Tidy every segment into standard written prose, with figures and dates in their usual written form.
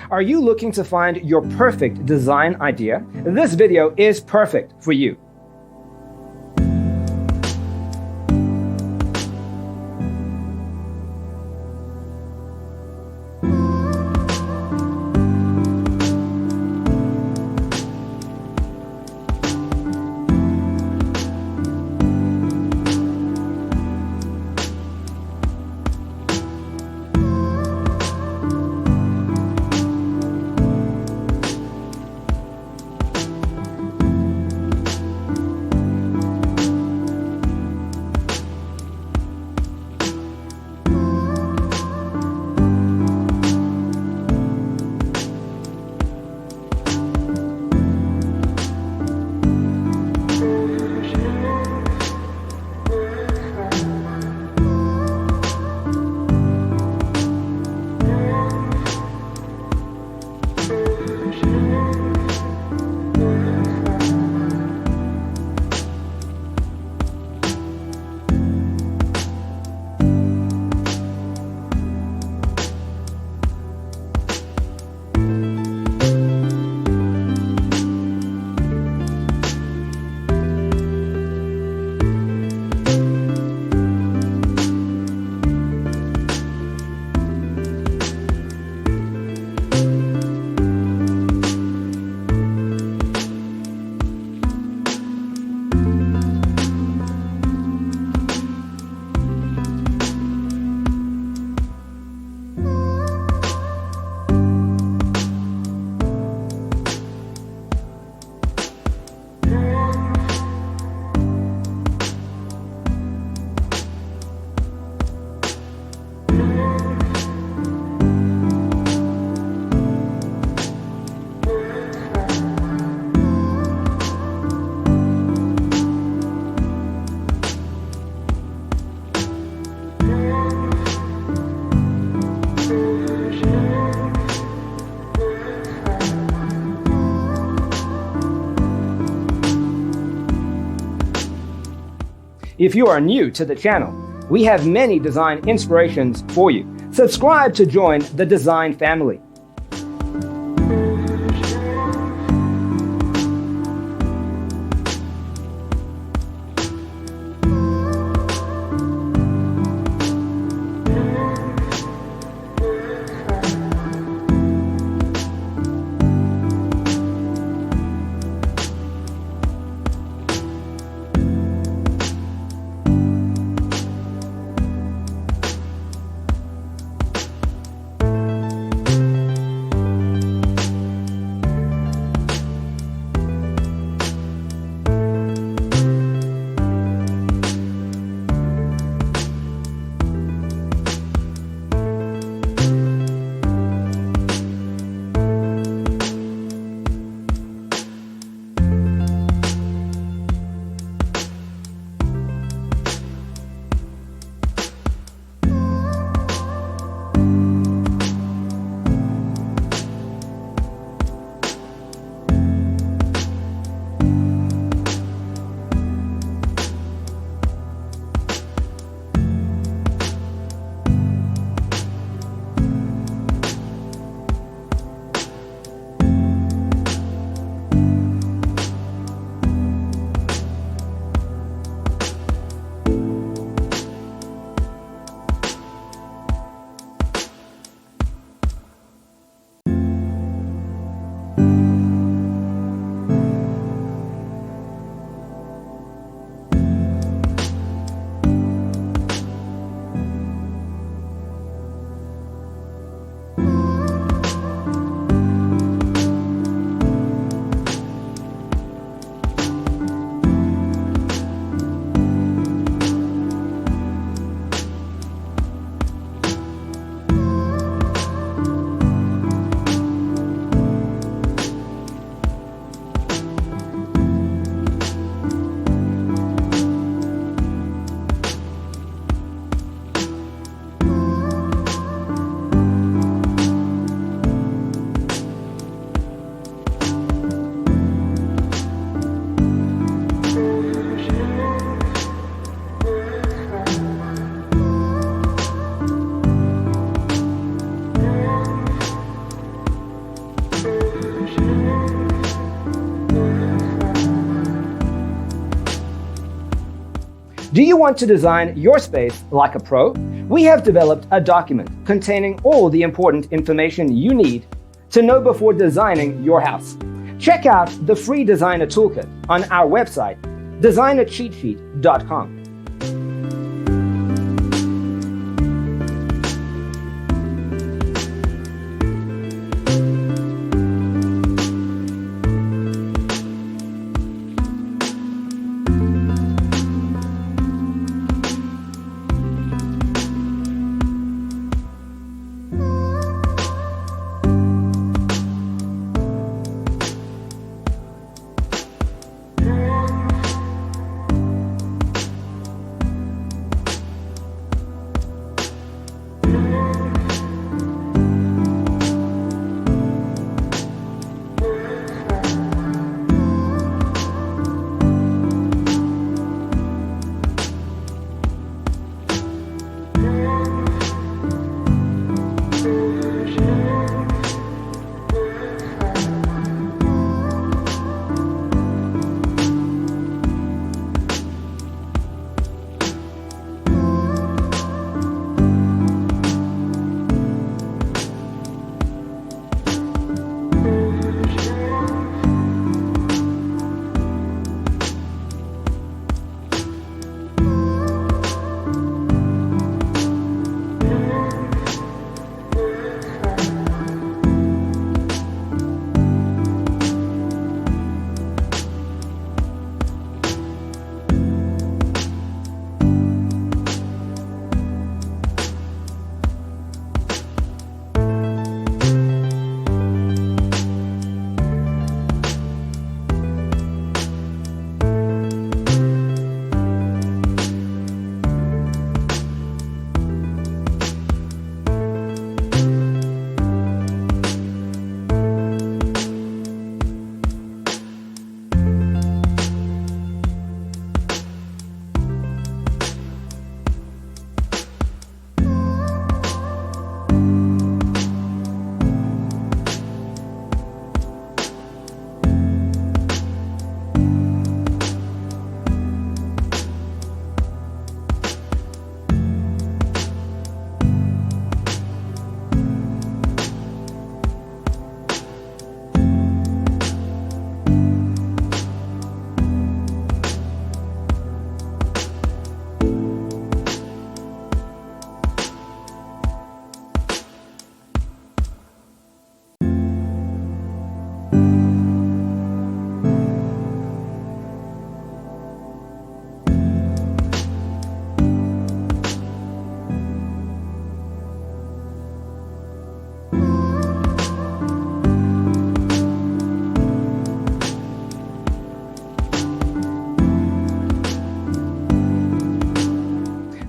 Are you looking to find your perfect design idea? This video is perfect for you. If you are new to the channel, we have many design inspirations for you. Subscribe to join the design family. Do you want to design your space like a pro? We have developed a document containing all the important information you need to know before designing your house. Check out the free designer toolkit on our website, designercheatsheet.com.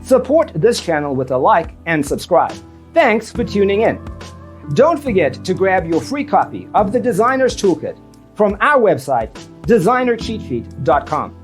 Support this channel with a like and subscribe. Thanks for tuning in. Don't forget to grab your free copy of the Designer's Toolkit from our website, designercheatsheet.com.